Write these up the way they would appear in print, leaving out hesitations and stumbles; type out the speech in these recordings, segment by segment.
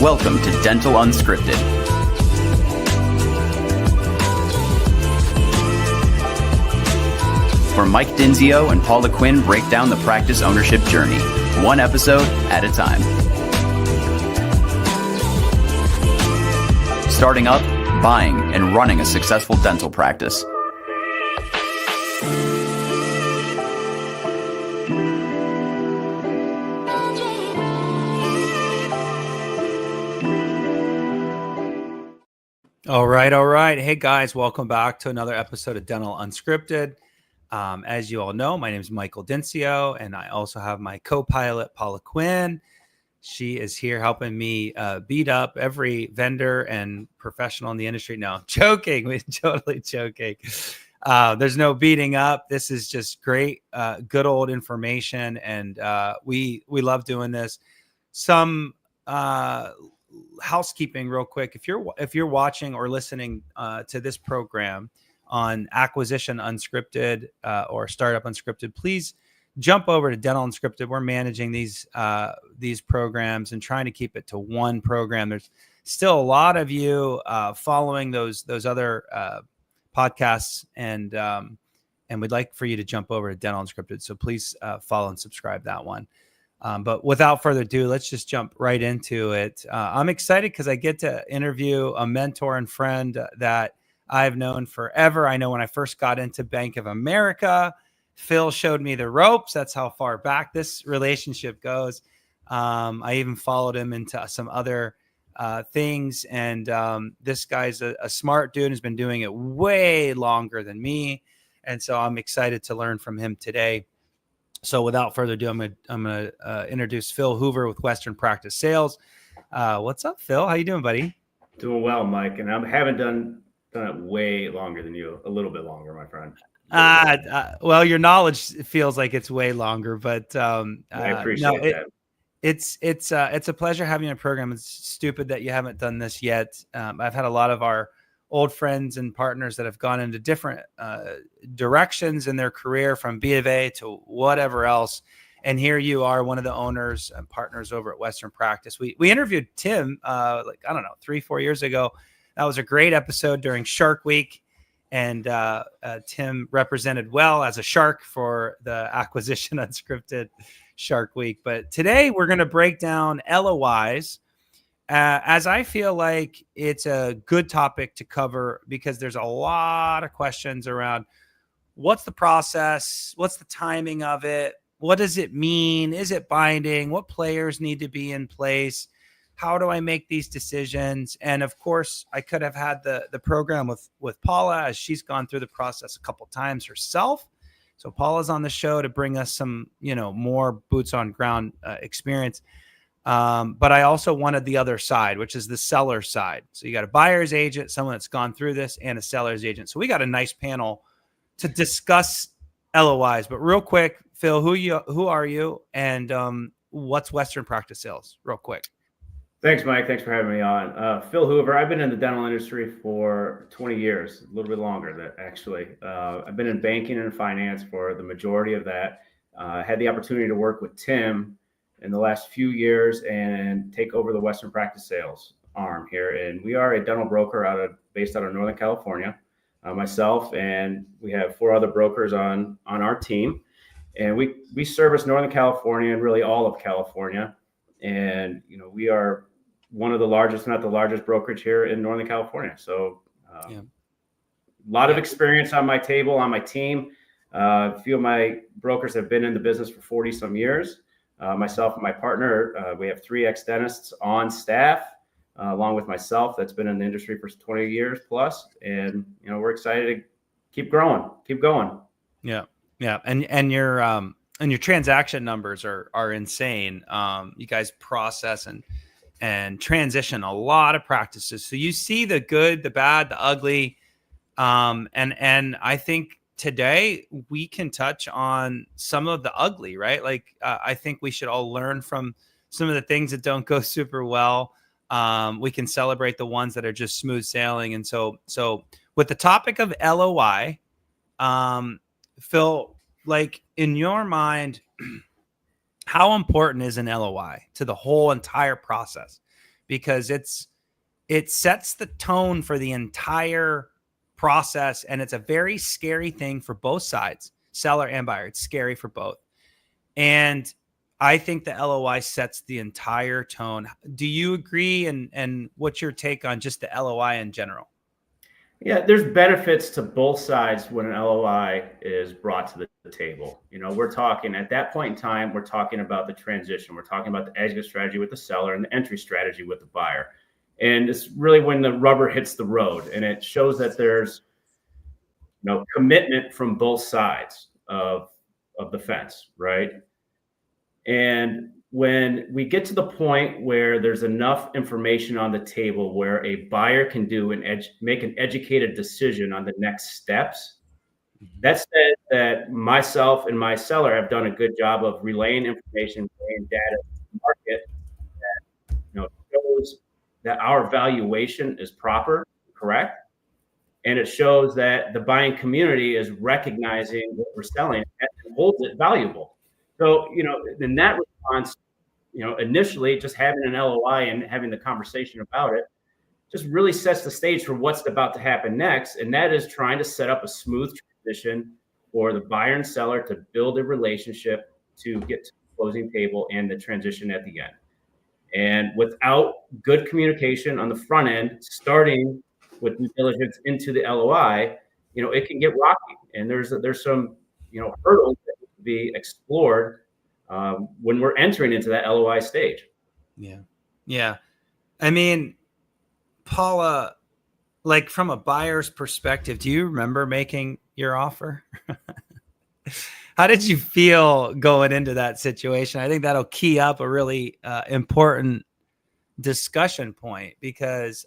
Welcome to Dental Unscripted. Where Mike Dinzio and Paula Quinn break down the practice ownership journey, one episode at a time. Starting up, buying, and running a successful dental practice. All right. Hey guys, welcome back to another episode of Dental Unscripted. As you all know, my name is Michael Dinzio, and I also have my co-pilot, Paula Quinn. She is here helping me beat up every vendor and professional in the industry. No, I'm joking. We're totally joking. There's no beating up. This is just great, good old information, and we love doing this. Some housekeeping real quick. If you're watching or listening to this program on Acquisition Unscripted or Startup Unscripted, please jump over to Dental Unscripted. We're managing these programs and trying to keep it to one program. There's still a lot of you following those other podcasts, and we'd like for you to jump over to Dental Unscripted. So please follow and subscribe that one. But without further ado, let's just jump right into it. I'm excited because I get to interview a mentor and friend that I've known forever. I know when I first got into Bank of America, Phil showed me the ropes. That's how far back this relationship goes. I even followed him into some other things. And this guy's a smart dude, has been doing it way longer than me. And so I'm excited to learn from him today. So without further ado, I'm gonna introduce Phil Hoover with Western Practice Sales. What's up, Phil? How you doing, buddy? Doing well, Mike. And I haven't done it way longer than you. A little bit longer, my friend. Well, your knowledge feels like it's way longer, but I appreciate that. It's a pleasure having you on the program. It's stupid that you haven't done this yet. I've had a lot of our old friends and partners that have gone into different directions in their career, from B of A to whatever else. And here you are, one of the owners and partners over at Western Practice. We interviewed Tim, 3-4 years ago. That was a great episode during Shark Week. And Tim represented well as a shark for the Acquisition Unscripted Shark Week. But today we're going to break down LOIs, as I feel like it's a good topic to cover because there's a lot of questions around what's the process, what's the timing of it, what does it mean, is it binding, what players need to be in place, how do I make these decisions? And of course, I could have had the program with Paula, as she's gone through the process a couple times herself. So Paula's on the show to bring us some, more boots on ground experience. But I also wanted the other side, which is the seller side. So you got a buyer's agent, someone that's gone through this, and a seller's agent. So we got a nice panel to discuss LOIs. But real quick, Phil, who are you, and what's Western Practice Sales? Real quick. Thanks, Mike. Thanks for having me on. Phil Hoover. I've been in the dental industry for 20 years, a little bit longer, actually. I've been in banking and finance for the majority of that. I had the opportunity to work with Tim in the last few years and take over the Western Practice Sales arm here. And we are a dental broker based out of Northern California. Myself and we have 4 other brokers on our team. And we service Northern California and really all of California. And, we are one of the largest, not the largest brokerage here in Northern California. So a lot of experience on my table, on my team. A few of my brokers have been in the business for 40 some years. Myself and my partner, we have 3 ex-dentists on staff, along with myself that's been in the industry for 20 years plus. And, we're excited to keep growing, keep going. Yeah. And your transaction numbers are insane. You guys process and transition a lot of practices. So you see the good, the bad, the ugly. And I think today we can touch on some of the ugly, right? Like, I think we should all learn from some of the things that don't go super well. We can celebrate the ones that are just smooth sailing. And so with the topic of LOI, Phil, like, in your mind, how important is an LOI to the whole entire process? because it sets the tone for the entire process. And it's a very scary thing for both sides, seller and buyer. It's scary for both. And I think the LOI sets the entire tone. Do you agree? And what's your take on just the LOI in general? Yeah, there's benefits to both sides when an LOI is brought to the table. We're talking at that point in time, we're talking about the transition. We're talking about the exit strategy with the seller and the entry strategy with the buyer. And it's really when the rubber hits the road, and it shows that there's commitment from both sides of the fence, right? And when we get to the point where there's enough information on the table where a buyer can make an educated decision on the next steps, that says that myself and my seller have done a good job of relaying information, relaying data to the market that shows that our valuation is proper, correct, and it shows that the buying community is recognizing what we're selling and holds it valuable. So, in that response, initially just having an LOI and having the conversation about it just really sets the stage for what's about to happen next. And that is trying to set up a smooth transition for the buyer and seller to build a relationship to get to the closing table and the transition at the end. And without good communication on the front end, starting with due diligence into the LOI, it can get rocky. And there's some, hurdles that need to be explored when we're entering into that LOI stage. Yeah. Yeah. I mean, Paula, like from a buyer's perspective, do you remember making your offer? How did you feel going into that situation? I think that'll key up a really important discussion point because,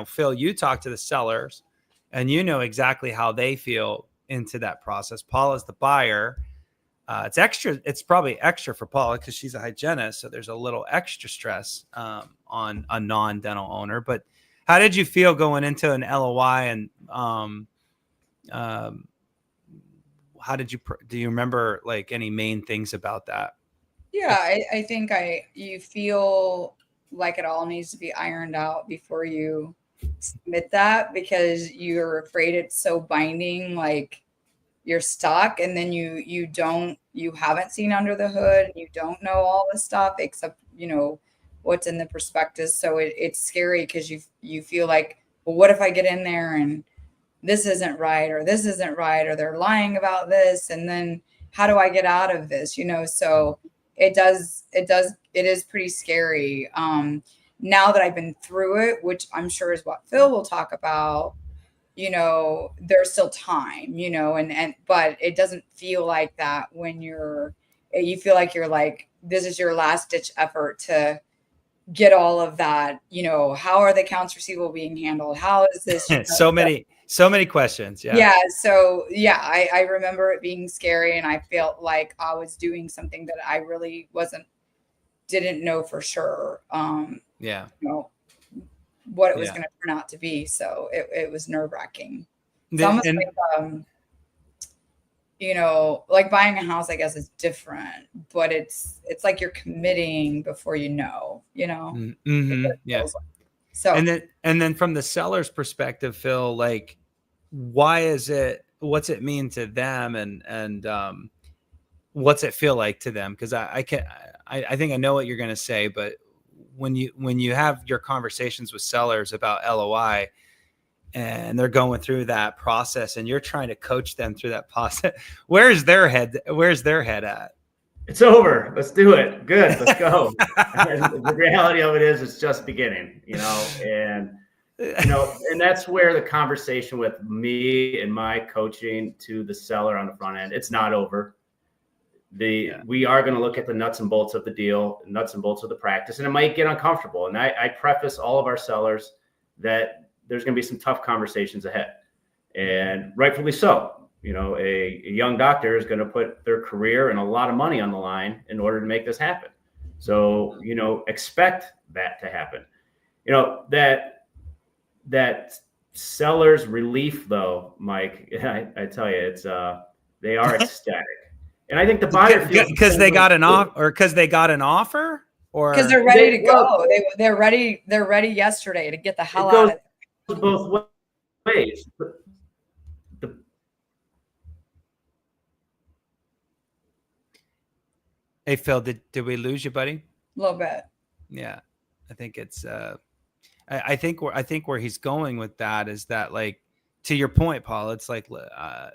Phil, you talk to the sellers and you know exactly how they feel into that process. Paula's the buyer. It's extra. It's probably extra for Paula because she's a hygienist. So there's a little extra stress on a non-dental owner. But how did you feel going into an LOI and how did do you remember like any main things about that? Yeah, I think you feel like it all needs to be ironed out before you submit that because you're afraid it's so binding, like you're stuck and then you haven't seen under the hood, you don't know all the stuff except what's in the prospectus. So it's scary because you feel like, well, what if I get in there and this isn't right or this isn't right or they're lying about this, and then how do I get out of this? So it is pretty scary. Now that I've been through it, which I'm sure is what Phil will talk about, there's still time, but it doesn't feel like that when you feel like you're like, this is your last ditch effort to get all of that, how are the accounts receivable being handled? How is this? So many questions. Yeah. Yeah. So yeah, I remember it being scary and I felt like I was doing something that I really didn't know for sure. Yeah. What it was going to turn out to be. So it was nerve wracking. It's almost like, like buying a house, I guess is different, but it's like you're committing before Mm-hmm. Yeah. Like. So, and then from the seller's perspective, Phil, like, what's it mean to them and what's it feel like to them? Cause I think I know what you're going to say, but when you have your conversations with sellers about LOI and they're going through that process and you're trying to coach them through that process, where's their head at? It's over. Let's do it. Good. Let's go. The reality of it is it's just beginning, and that's where the conversation with me and my coaching to the seller on the front end, it's not over. We are going to look at the nuts and bolts of the deal, nuts and bolts of the practice, and it might get uncomfortable. And I preface all of our sellers that there's going to be some tough conversations ahead, and rightfully so. A young doctor is going to put their career and a lot of money on the line in order to make this happen. So, expect that to happen. That seller's relief though, Mike, I tell you, it's they are ecstatic. And I think the buyer feels because they got an offer, or because they got an offer, Because they're ready to go. They're ready. They're ready yesterday to get the hell out of there. It goes both ways. Hey Phil, did we lose you, buddy? A little bit. Yeah, I think it's. I think where he's going with that is that, like, to your point, Paul, it's like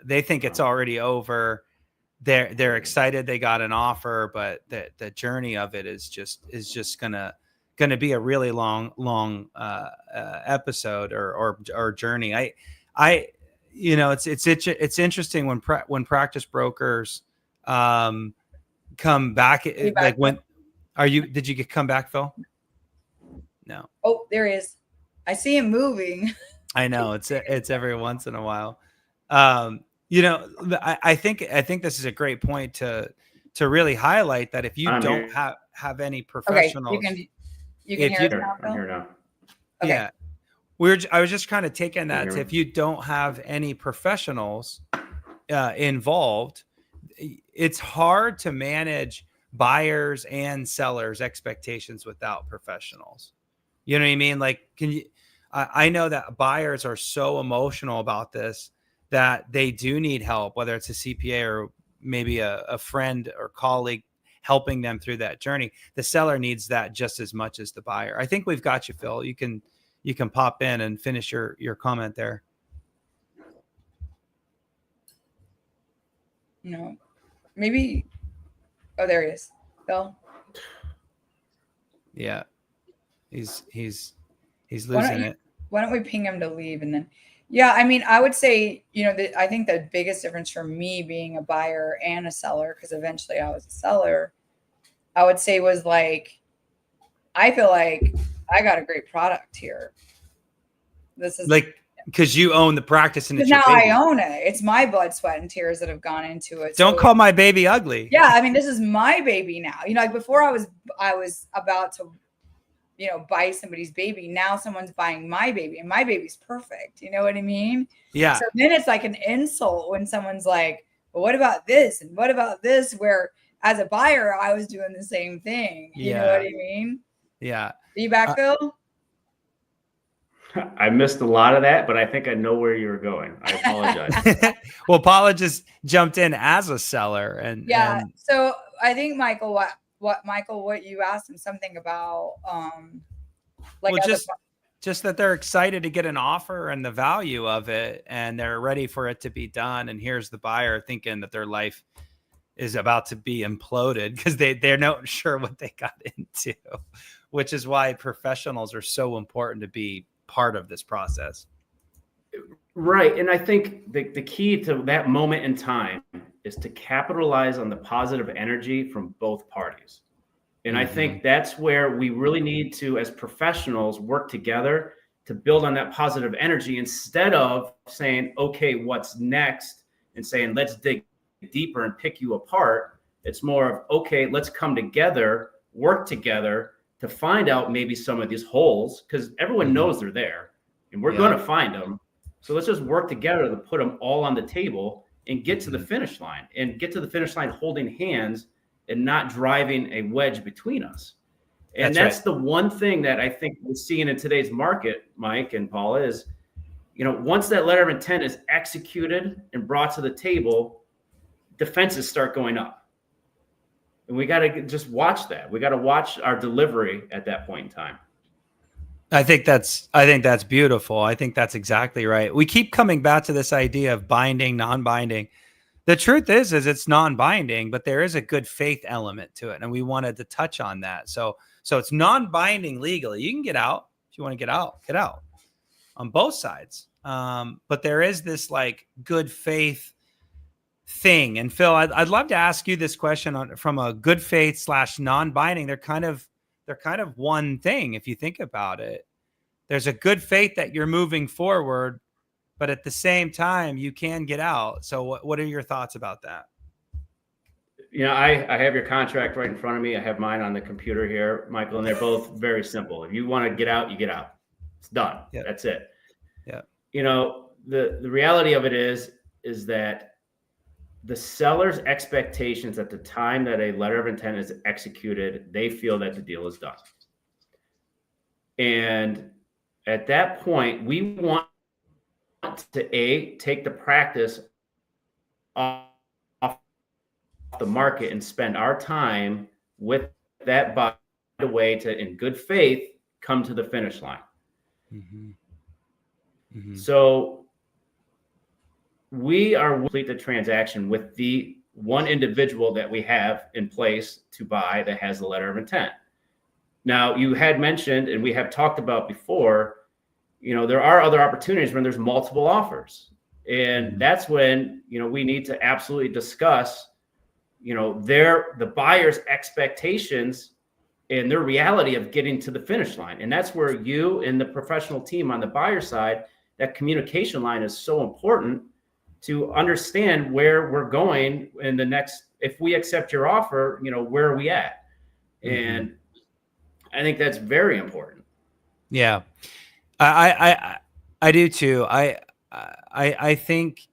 they think it's already over. They're excited they got an offer, but the journey of it is just gonna be a really long episode or journey. I it's interesting when practice brokers come back. Like, when did you come back, Phil? No. Oh, there he is. I see him moving. I know it's every once in a while. I think this is a great point to really highlight that if you don't have any professionals, okay, you can hear us now, Phil? I'm here now. Okay. Yeah, I was just kind of taking that to, if you don't have any professionals involved, it's hard to manage buyers and sellers' expectations without professionals. You know what I mean? Like, I know that buyers are so emotional about this that they do need help, whether it's a CPA or maybe a friend or colleague helping them through that journey. The seller needs that just as much as the buyer. I think we've got you, Phil. You can pop in and finish your comment there. No, maybe. Oh, there he is, Phil. Yeah, he's losing it. Why don't we ping him to leave, and then, yeah, I mean, I would say, I think the biggest difference for me being a buyer and a seller, because eventually I was a seller, I would say was, like, I feel like I got a great product here. This is like, because you own the practice and it's now your baby. I own it. It's my blood, sweat, and tears that have gone into it. Don't call my baby ugly. Yeah, I mean, this is my baby now. Like, before I was about to, buy somebody's baby. Now someone's buying my baby, and my baby's perfect. You know what I mean? Yeah. So then it's like an insult when someone's like, well, what about this? And what about this? Where as a buyer, I was doing the same thing. You know what I mean? Yeah. Are you back, Phil? I missed a lot of that, but I think I know where you were going. I apologize. Well, Paula just jumped in as a seller, and so I think Michael, what you asked him something about, like, well, just that they're excited to get an offer and the value of it, and they're ready for it to be done. And here's the buyer thinking that their life is about to be imploded because they're not sure what they got into, which is why professionals are so important to be part of this process. Right. And I think the key to that moment in time is to capitalize on the positive energy from both parties. And I think that's where we really need to, as professionals, work together to build on that positive energy instead of saying, okay, what's next? And saying, let's dig deeper and pick you apart. It's more of, okay, let's come together, work together to find out maybe some of these holes, because everyone knows they're there and we're going to find them. So let's just work together to put them all on the table and get to the finish line, and get to the finish line holding hands and not driving a wedge between us. And that's right. The one thing that I think we're seeing in today's market, Mike and Paula, is, once that letter of intent is executed and brought to the table, defenses start going up. And we got to just watch that. We got to watch our delivery at that point in time. I think that's beautiful. I think that's exactly right. We keep coming back to this idea of binding, non-binding. The truth is it's non-binding, but there is a good faith element to it. And we wanted to touch on that. So it's non-binding legally. You can get out. If you want to get out on both sides. But there is this, like, good faith thing. And Phil, I'd love to ask you this question from a good faith / non-binding. They're kind of one thing. If you think about it, there's a good faith that you're moving forward, but at the same time you can get out. So what are your thoughts about that? I have your contract right in front of me. I have mine on the computer here, Michael, and they're both very simple. If you want to get out, you get out. It's done. Yep. That's it. Yeah. The reality of it is that the seller's expectations at the time that a letter of intent is executed, they feel that the deal is done. And at that point, we want to take the practice off the market and spend our time with that buyer way to, in good faith, come to the finish line. Mm-hmm. Mm-hmm. So we are complete the transaction with the one individual that we have in place to buy that has the letter of intent. Now, you had mentioned, and we have talked about before, there are other opportunities when there's multiple offers. And that's when, we need to absolutely discuss, the buyer's expectations and their reality of getting to the finish line. And that's where you and the professional team on the buyer side, that communication line is so important to understand where we're going in the next, if we accept your offer, where are we at? And I think that's very important. Yeah, I do too. I think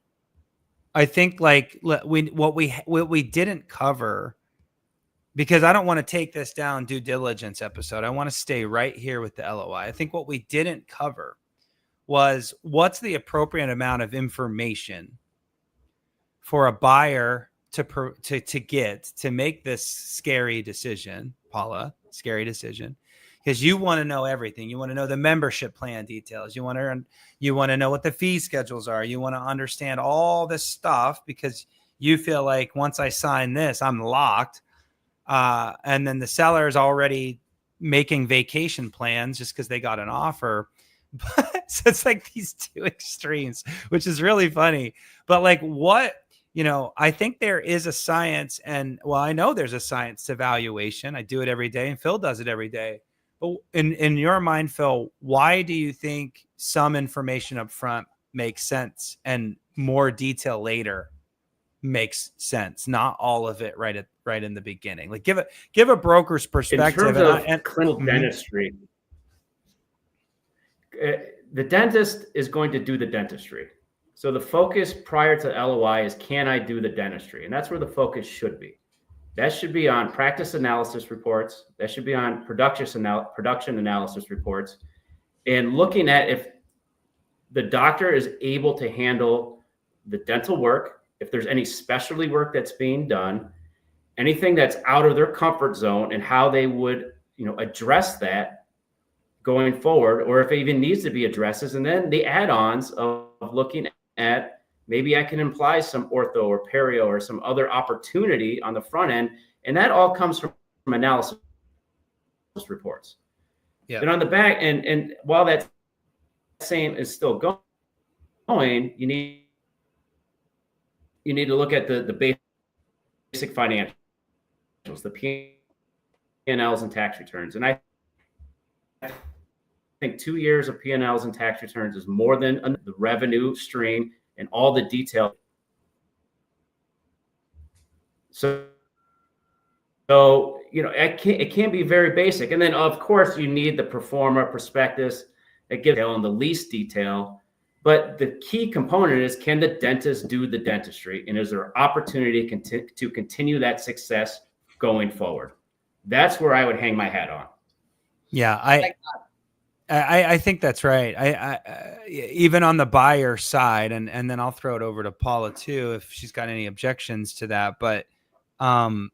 like what we didn't cover, because I don't want to take this down due diligence episode. I want to stay right here with the LOI. I think what we didn't cover was what's the appropriate amount of information for a buyer to make this scary decision, Paula, scary decision, because you want to know everything. You want to know the membership plan details. You want to know what the fee schedules are. You want to understand all this stuff because you feel like once I sign this, I'm locked. And then the seller is already making vacation plans just because they got an offer. So it's like these two extremes, which is really funny. But like I think there is a science, and I know there's a science to valuation. I do it every day, and Phil does it every day. But in your mind, Phil, why do you think some information up front makes sense and more detail later makes sense? Not all of it right in the beginning. Like give a broker's perspective. In terms of clinical dentistry, the dentist is going to do the dentistry. So the focus prior to LOI is, can I do the dentistry? And that's where the focus should be. That should be on practice analysis reports. That should be on production analysis reports, and looking at if the doctor is able to handle the dental work, if there's any specialty work that's being done, anything that's out of their comfort zone, and how they would, address that going forward, or if it even needs to be addresses. And then the add-ons of looking at, maybe I can imply some ortho or perio or some other opportunity on the front end. And that all comes from analysis reports. Yeah. And on the back, and while that same is still going, you need to look at the basic financials, the P&Ls and tax returns. And I think 2 years of P&Ls and tax returns is more than the revenue stream and all the detail. So it can be very basic. And then, of course, you need the pro forma prospectus that gives detail and the lease detail. But the key component is, can the dentist do the dentistry? And is there opportunity to continue that success going forward? That's where I would hang my hat on. Yeah, I think that's right. I even on the buyer side, and then I'll throw it over to Paula too if she's got any objections to that. But I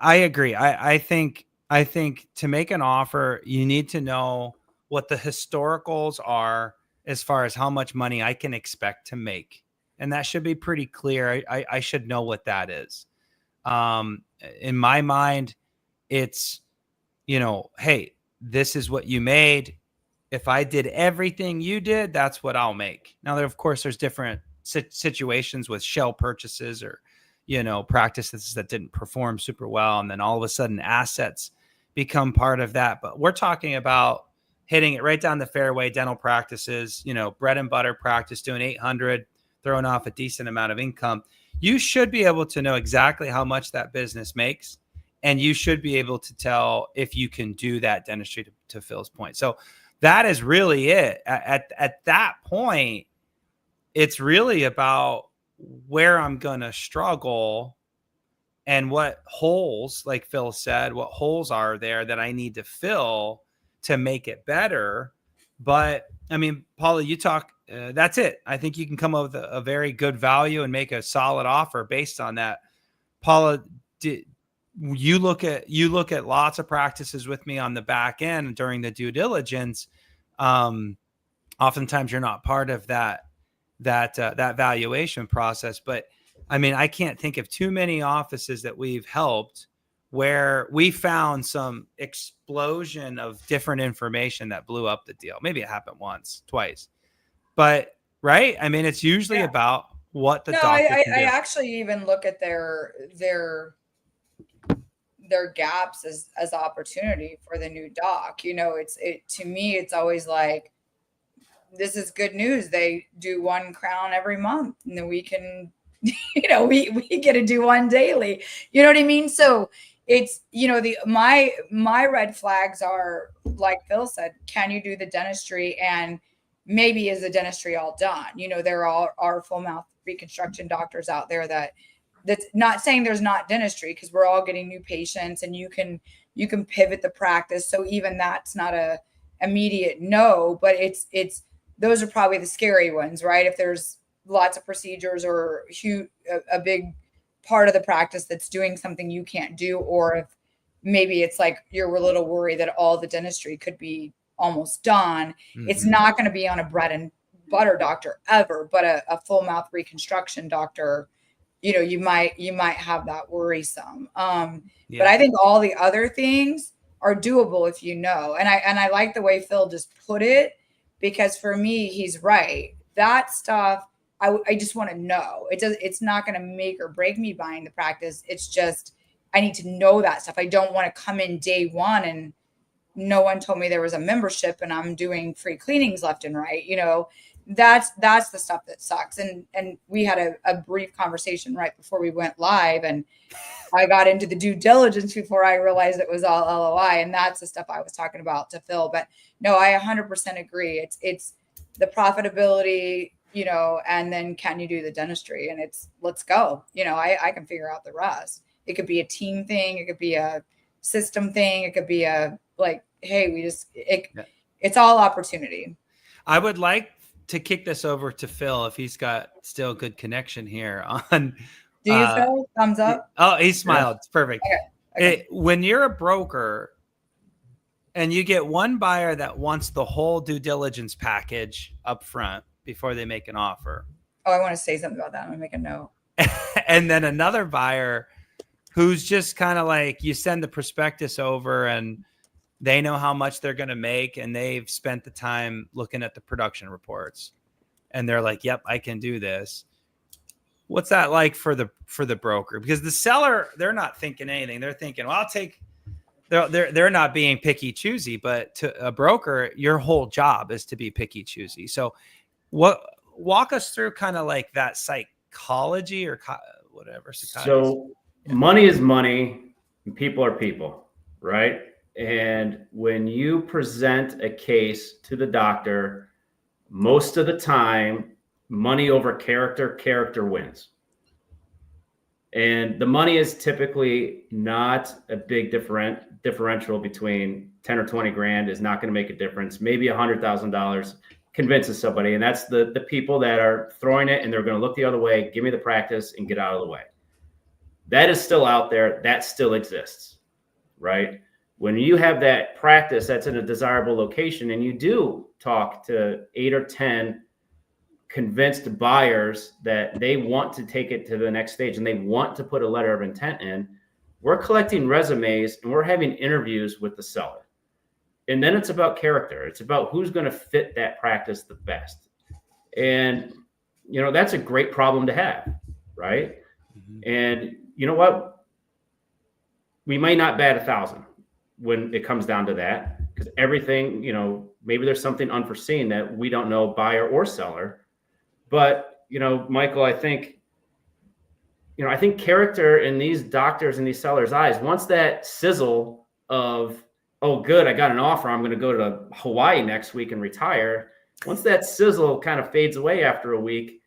agree. I think to make an offer, you need to know what the historicals are as far as how much money I can expect to make, and that should be pretty clear. I should know what that is. In my mind, it's hey, this is what you made. If I did everything you did, that's what I'll make. Now, of course, there's different situations with shell purchases or, practices that didn't perform super well. And then all of a sudden assets become part of that. But we're talking about hitting it right down the fairway, dental practices, bread and butter practice, doing 800, throwing off a decent amount of income. You should be able to know exactly how much that business makes. And you should be able to tell if you can do that dentistry, to Phil's point. So that is really it. At that point, it's really about where I'm going to struggle and what holes, like Phil said, what holes are there that I need to fill to make it better. But I mean, Paula, you talk, that's it. I think you can come up with a very good value and make a solid offer based on that. Paula, you look at lots of practices with me on the back end during the due diligence. Oftentimes you're not part of that valuation process, but I mean, I can't think of too many offices that we've helped where we found some explosion of different information that blew up the deal. Maybe it happened once, twice, but right. I mean, it's usually about what the doctor can do. I actually even look at their gaps as opportunity for the new doc. You know, to me, it's always like, this is good news. They do one crown every month, and then we can, you know, we get to do one daily. You know what I mean? So it's, you know, my red flags are, like Phil said, can you do the dentistry, and maybe is the dentistry all done? You know, there are full mouth reconstruction doctors out there that's not saying there's not dentistry, because we're all getting new patients and you can pivot the practice. So even that's not a immediate no, but it's those are probably the scary ones, right? If there's lots of procedures or a big part of the practice that's doing something you can't do, or if maybe it's like you're a little worried that all the dentistry could be almost done. Mm-hmm. It's not going to be on a bread and butter doctor ever, but a full mouth reconstruction doctor, you know, you might have that worrisome. But I think all the other things are doable if you know. And I like the way Phil just put it, because for me, he's right. That stuff, I just want to know. It's not going to make or break me buying the practice. It's just, I need to know that stuff. I don't want to come in day one and no one told me there was a membership and I'm doing free cleanings left and right. You know, that's the stuff that sucks. And we had a brief conversation right before we went live, and I got into the due diligence before I realized it was all LOI. And that's the stuff I was talking about to Phil. But no, I 100% agree. It's the profitability, you know, and then can you do the dentistry? And it's, let's go. You know, I can figure out the rest. It could be a team thing. It could be a system thing. It could be a, like, hey, it's all opportunity. I would like to kick this over to Phil if he's got still good connection here on. Do you, Phil? Thumbs up? Oh, he smiled. It's perfect. Okay. When you're a broker and you get one buyer that wants the whole due diligence package up front before they make an offer. Oh, I want to say something about that. I'm going to make a note. And then another buyer who's just kind of like, you send the prospectus over and they know how much they're going to make, and they've spent the time looking at the production reports, and they're like, yep, I can do this. What's that like for the broker? Because the seller, they're not thinking anything. They're thinking, well, they're not being picky choosy, but to a broker, your whole job is to be picky choosy. So walk us through kind of like that psychology or whatever. So money is money and people are people, right? And when you present a case to the doctor, most of the time, money over character wins. And the money is typically not a big differential between 10 or 20 grand is not going to make a difference. Maybe $100,000 convinces somebody. And that's the people that are throwing it and they're going to look the other way, give me the practice and get out of the way. That is still out there. That still exists, right? When you have that practice that's in a desirable location and you do talk to 8 or 10 convinced buyers that they want to take it to the next stage and they want to put a letter of intent in, we're collecting resumes and we're having interviews with the seller. And then it's about character. It's about who's going to fit that practice the best. And, you know, that's a great problem to have, right? Mm-hmm. And you know what? We might not bat 1,000 when it comes down to that, because everything, you know, maybe there's something unforeseen that we don't know, buyer or seller. But, you know, Michael, I think character in these doctors and these sellers' eyes, once that sizzle of, oh, good, I got an offer, I'm going to go to Hawaii next week and retire. Once that sizzle kind of fades away after a week,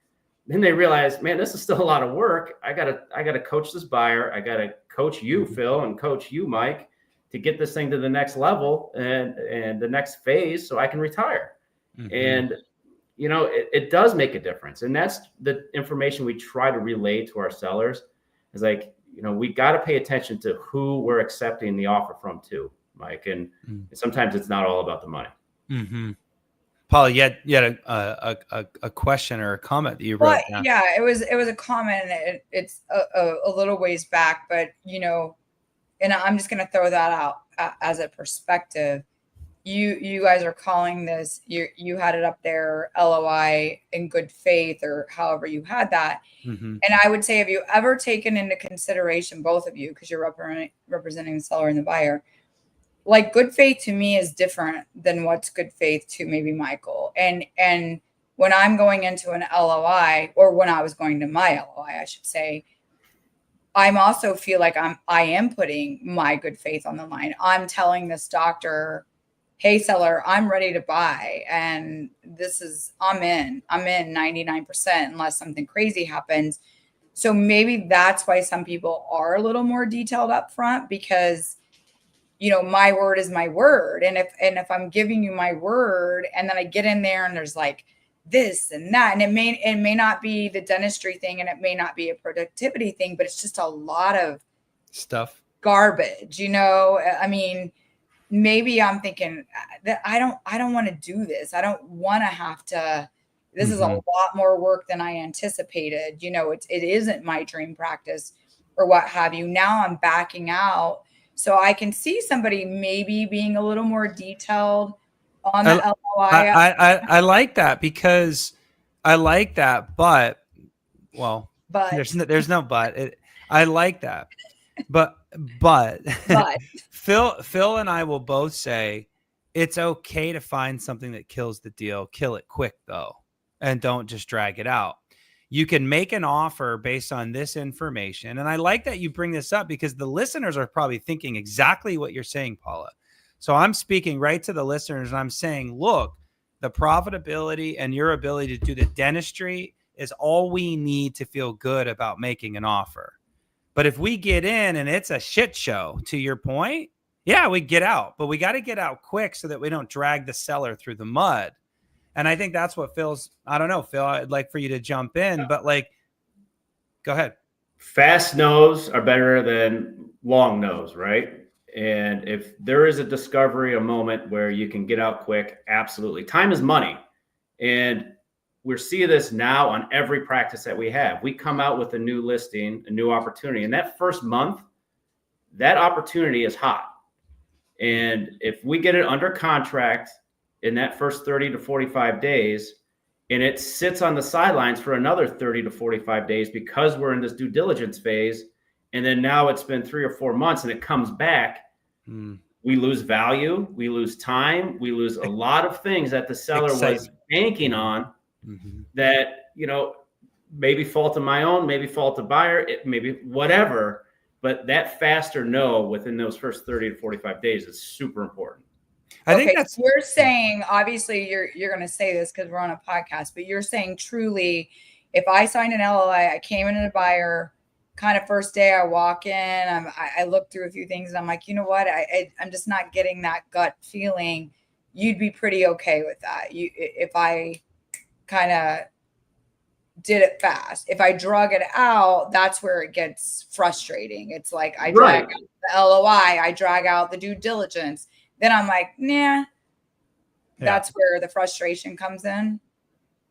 then they realize, man, this is still a lot of work. I gotta coach this buyer. I gotta coach you, Phil, and coach you, Mike, to get this thing to the next level and the next phase so I can retire. Mm-hmm. And, it does make a difference. And that's the information we try to relay to our sellers is like, we got to pay attention to who we're accepting the offer from too, Mike. And sometimes it's not all about the money. Mm-hmm. Paul, you had a question or a comment that you wrote down. Yeah, it was a comment. It's a little ways back, but and I'm just going to throw that out as a perspective. You guys are calling this, you had it up there, LOI in good faith, or however you had that. Mm-hmm. And I would say, have you ever taken into consideration, both of you, because you're representing the seller and the buyer, like good faith to me is different than what's good faith to maybe Michael. And when I'm going into an LOI, or when I was going to my LOI, I should say, I'm also feel like I am putting my good faith on the line. I'm telling this doctor, hey, seller, I'm ready to buy. And I'm in 99% unless something crazy happens. So maybe that's why some people are a little more detailed up front, because, my word is my word. And if I'm giving you my word and then I get in there and there's like this and that, and it may not be the dentistry thing and it may not be a productivity thing, but it's just a lot of stuff, garbage, I mean, maybe I'm thinking that I don't want to do this. I don't want to have to, this is a lot more work than I anticipated. It isn't my dream practice or what have you. Now I'm backing out. So I can see somebody maybe being a little more detailed on the LOI. I like that, because I like that, but there's no but. I like that. But Phil and I will both say it's okay to find something that kills the deal. Kill it quick though, and don't just drag it out. You can make an offer based on this information. And I like that you bring this up, because the listeners are probably thinking exactly what you're saying, Paula. So I'm speaking right to the listeners and I'm saying, look, the profitability and your ability to do the dentistry is all we need to feel good about making an offer. But if we get in and it's a shit show, to your point, yeah, we get out, but we got to get out quick so that we don't drag the seller through the mud. And I think that's what I don't know, Phil, I'd like for you to jump in, but go ahead. Fast no's are better than long no's, right? And if there is a discovery, a moment where you can get out quick, absolutely. Time is money. And we're seeing this now on every practice that we have. We come out with a new listing, a new opportunity. And that first month, that opportunity is hot. And if we get it under contract in that first 30 to 45 days, and it sits on the sidelines for another 30 to 45 days because we're in this due diligence phase, and then now it's been 3 or 4 months and it comes back, we lose value, we lose time, we lose a lot of things that the seller was banking on. That, maybe fault of my own, maybe fault of buyer, maybe whatever, but that faster no within those first 30 to 45 days is super important. I think that's, you're saying, obviously you're going to say this because we're on a podcast, but you're saying truly, if I signed an LOI, I came in as a buyer, kind of first day I walk in, I look through a few things and I'm like, you know what? I'm just not getting that gut feeling. You'd be pretty okay with that. If I kind of did it fast. If I drug it out, that's where it gets frustrating. It's like I drag out the LOI, I drag out the due diligence. Then I'm like, nah. That's where the frustration comes in.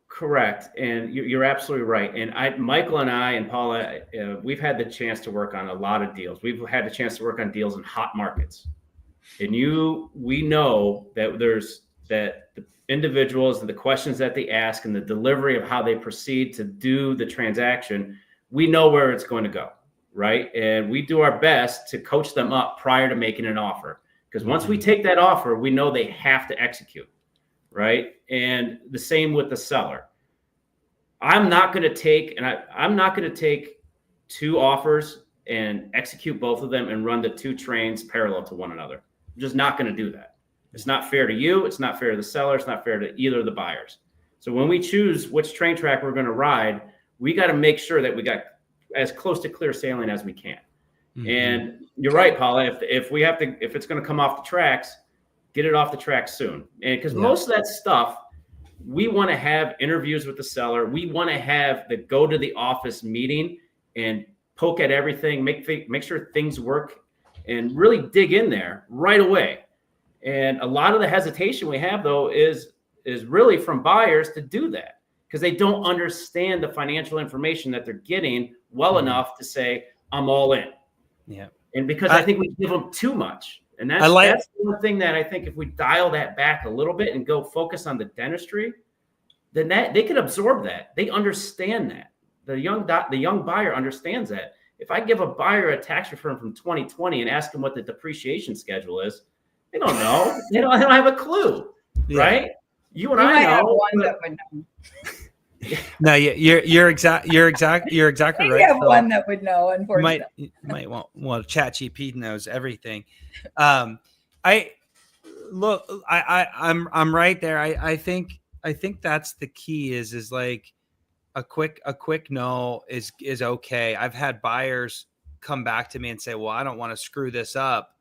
Correct. And you're absolutely right. And Michael and I and Paula, we've had the chance to work on a lot of deals. We've had the chance to work on deals in hot markets. And we know that the individuals and the questions that they ask and the delivery of how they proceed to do the transaction, we know where it's going to go, right? And we do our best to coach them up prior to making an offer. Because once we take that offer, we know they have to execute, right? And the same with the seller. I'm not going to take 2 offers and execute both of them and run the 2 trains parallel to one another. I'm just not going to do that. It's not fair to you. It's not fair to the seller. It's not fair to either of the buyers. So when we choose which train track we're going to ride, we got to make sure that we got as close to clear sailing as we can. Mm-hmm. And you're right, Paula. If it's going to come off the tracks, get it off the tracks soon. And because most of that stuff, we want to have interviews with the seller. We want to have the go to the office meeting and poke at everything, make sure things work, and really dig in there right away. And a lot of the hesitation we have, though, is really from buyers to do that because they don't understand the financial information that they're getting well enough to say, I'm all in. Yeah. And because I think we give them too much. And that's the one thing that I think if we dial that back a little bit and go focus on the dentistry, then that they can absorb that. They understand that. The young buyer understands that. If I give a buyer a tax return from 2020 and ask them what the depreciation schedule is, they don't know. They don't have a clue, right? You and I know. One that would know. No, you're exactly right. I have one that would know. Unfortunately, You might want. Well, ChatGPT knows everything. I'm right there. I think that's the key. Is like a quick no is okay. I've had buyers come back to me and say, well, I don't want to screw this up.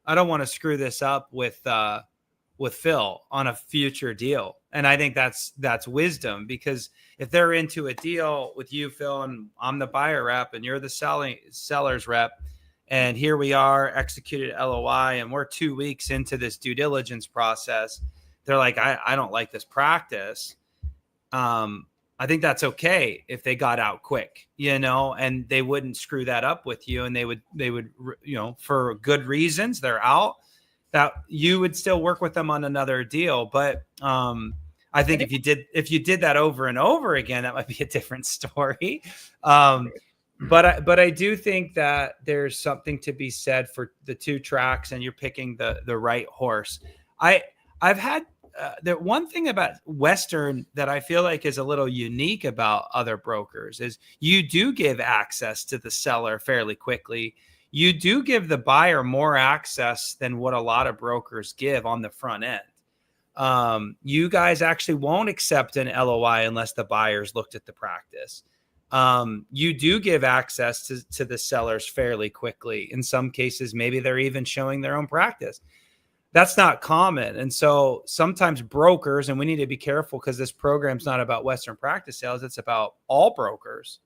I don't want to screw this up with Phil on a future deal. And I think that's wisdom, because if they're into a deal with you, Phil, and I'm the buyer rep and you're the seller's rep, and here we are, executed LOI, and we're 2 weeks into this due diligence process, they're like, I don't like this practice. I think that's okay if they got out quick, and they wouldn't screw that up with you, and they would, for good reasons, they're out, that you would still work with them on another deal. But I think if you did that over and over again, that might be a different story. But I do think that there's something to be said for the two tracks, and you're picking the right horse. I've had the one thing about Western that I feel like is a little unique about other brokers is you do give access to the seller fairly quickly. You do give the buyer more access than what a lot of brokers give on the front end. You guys actually won't accept an LOI unless the buyers looked at the practice. You do give access to the sellers fairly quickly. In some cases, maybe they're even showing their own practice. That's not common. And so sometimes brokers, and we need to be careful because this program's not about Western practice sales, it's about all brokers.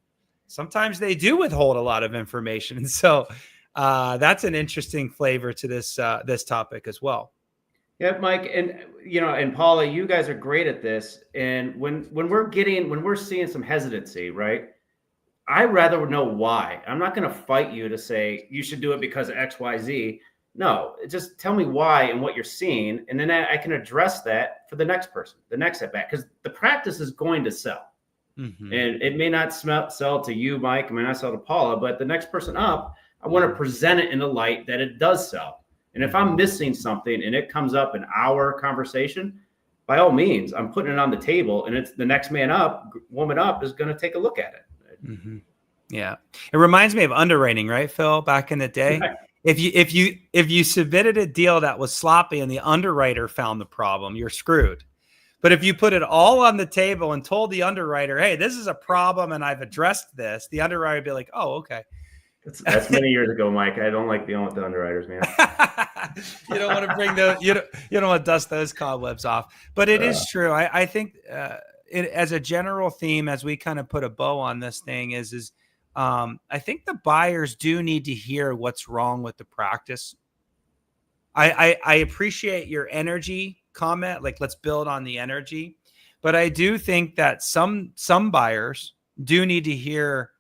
Sometimes they do withhold a lot of information. And so that's an interesting flavor to this topic as well. Yeah, Mike, and Paula, you guys are great at this. And when we're seeing some hesitancy, right? I rather know why. I'm not going to fight you to say you should do it because of X, Y, Z. No, just tell me why and what you're seeing, and then I can address that for the next person, the next at bat, because the practice is going to sell. Mm-hmm. And it may not sell to you, Mike. It may not sell to Paula, but the next person up, I want to present it in a light that it does sell. And if I'm missing something and it comes up in our conversation, by all means, I'm putting it on the table, and it's the next man up, woman up is going to take a look at it. Mm-hmm. Yeah. It reminds me of underwriting, right, Phil, back in the day? Right. If you submitted a deal that was sloppy and the underwriter found the problem, you're screwed. But if you put it all on the table and told the underwriter, hey, this is a problem and I've addressed this, the underwriter would be like, oh, okay. That's many years ago, Mike. I don't like dealing with the underwriters, man. You don't want to bring you don't want to dust those cobwebs off. But it is true. I think as a general theme, as we kind of put a bow on this thing, is I think the buyers do need to hear what's wrong with the practice. I appreciate your energy comment, like let's build on the energy, but I do think that some buyers do need to hear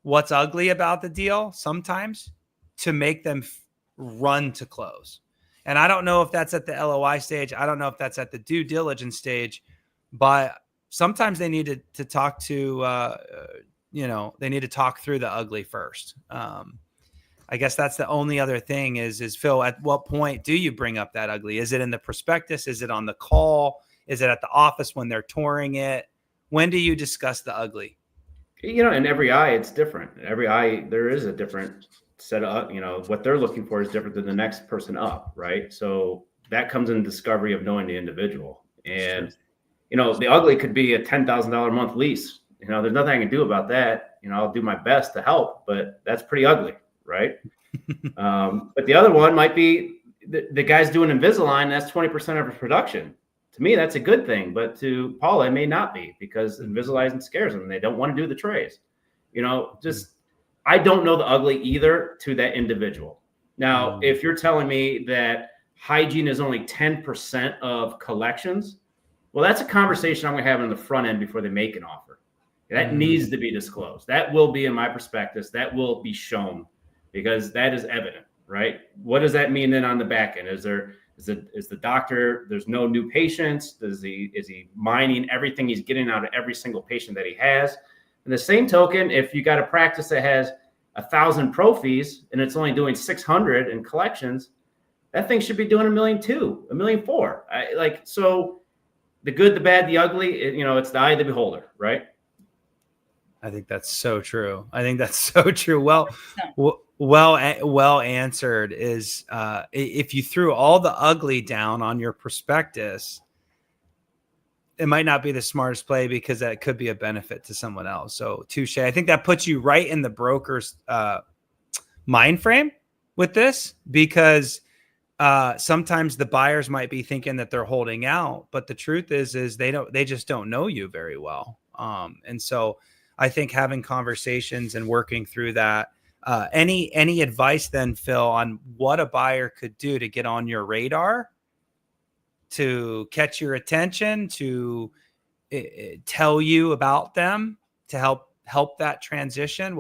what's ugly about the deal sometimes to make them run to close. And I don't know if that's at the LOI stage. I don't know if that's at the due diligence stage, but sometimes they need to talk to, they need to talk through the ugly first. I guess that's the only other thing is Phil, at what point do you bring up that ugly? Is it in the prospectus? Is it on the call? Is it at the office when they're touring it? When do you discuss the ugly? In every eye, it's different. Every eye, there is a different set of, what they're looking for is different than the next person up, right? So that comes in discovery of knowing the individual. And, the ugly could be a $10,000 a month lease. There's nothing I can do about that. I'll do my best to help, but that's pretty ugly, right? But the other one might be the guy's doing Invisalign. That's 20% of his production. To me, that's a good thing, but to Paula, it may not be, because Invisalign scares them. They don't want to do the trays. I don't know the ugly either to that individual. Now, if you're telling me that hygiene is only 10% of collections, well, that's a conversation I'm going to have on the front end before they make an offer. That needs to be disclosed. That will be in my prospectus. That will be shown, because that is evident, right? What does that mean then on the back end? Is the doctor, there's no new patients? Is he mining everything he's getting out of every single patient that he has? In the same token, if you got a practice that has 1,000 pro fees and it's only doing 600 in collections, that thing should be doing $1.2 million, $1.4 million. So the good, the bad, the ugly, it's the eye of the beholder, right? I think that's so true. Well answered. Is if you threw all the ugly down on your prospectus, it might not be the smartest play, because that could be a benefit to someone else. So touche. I think that puts you right in the broker's mind frame with this, because sometimes the buyers might be thinking that they're holding out, but the truth is they just don't know you very well. And so I think having conversations and working through that. Any advice then, Phil, on what a buyer could do to get on your radar, to catch your attention, to tell you about them, to help that transition?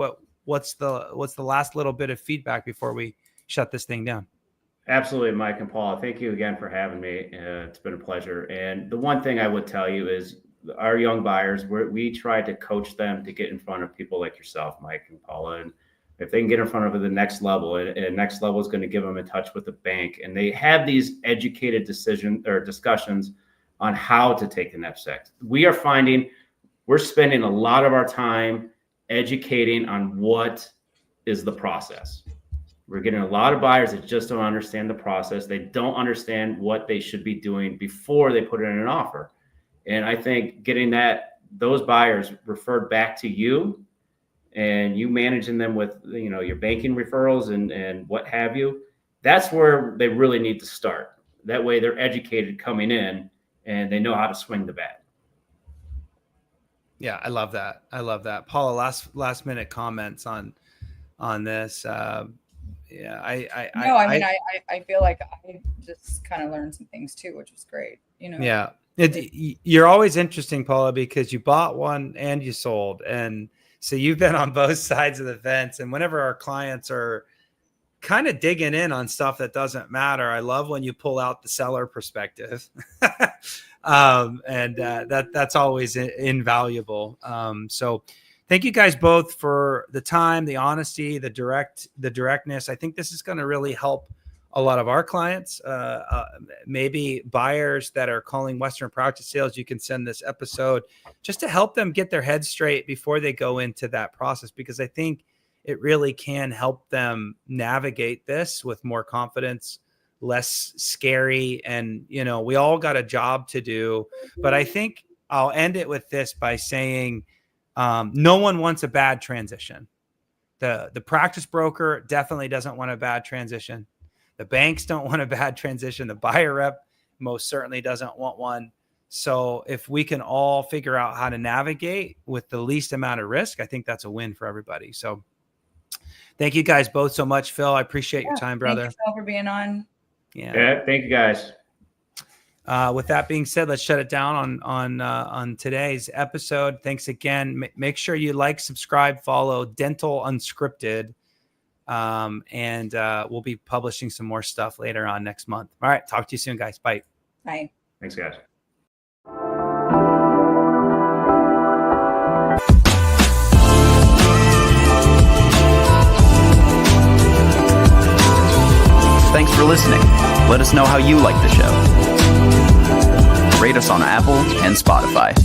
What's the last little bit of feedback before we shut this thing down? Absolutely, Mike and Paul. Thank you again for having me. It's been a pleasure. And the one thing I would tell you is our young buyers, we try to coach them to get in front of people like yourself, Mike and Paula. And if they can get in front of the next level, and next level is going to give them in touch with the bank, and they have these educated discussions on how to take the next step. We are finding we're spending a lot of our time educating on what is the process. We're getting a lot of buyers that just don't understand the process. They don't understand what they should be doing before they put in an offer. And I think getting those buyers referred back to you, and you managing them with your banking referrals and what have you, that's where they really need to start. That way they're educated coming in and they know how to swing the bat. Yeah, I love that. Paula, last minute comments on this. I feel like I just kind of learned some things too, which was great. Yeah. You're always interesting, Paula, because you bought one and you sold. And so you've been on both sides of the fence. And whenever our clients are kind of digging in on stuff that doesn't matter, I love when you pull out the seller perspective. That's always invaluable. So thank you guys both for the time, the honesty, the directness. I think this is going to really help a lot of our clients, maybe buyers that are calling Western Practice Sales. You can send this episode just to help them get their head straight before they go into that process, because I think it really can help them navigate this with more confidence, less scary. And, we all got a job to do, but I think I'll end it with this by saying, no one wants a bad transition. The practice broker definitely doesn't want a bad transition. The banks don't want a bad transition. The buyer rep most certainly doesn't want one. So if we can all figure out how to navigate with the least amount of risk, I think that's a win for everybody. So thank you guys both so much. Phil, I appreciate your time, brother. Thank you, Phil, for being on. Yeah, thank you guys. With that being said, let's shut it down on today's episode. Thanks again. Make sure you like, subscribe, follow Dental Unscripted. And we'll be publishing some more stuff later on next month. All right. Talk to you soon, guys. Bye. Bye. Thanks, guys. Thanks for listening. Let us know how you like the show. Rate us on Apple and Spotify.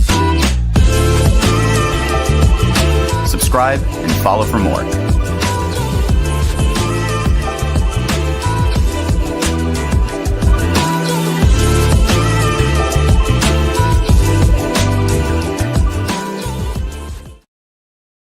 Subscribe and follow for more.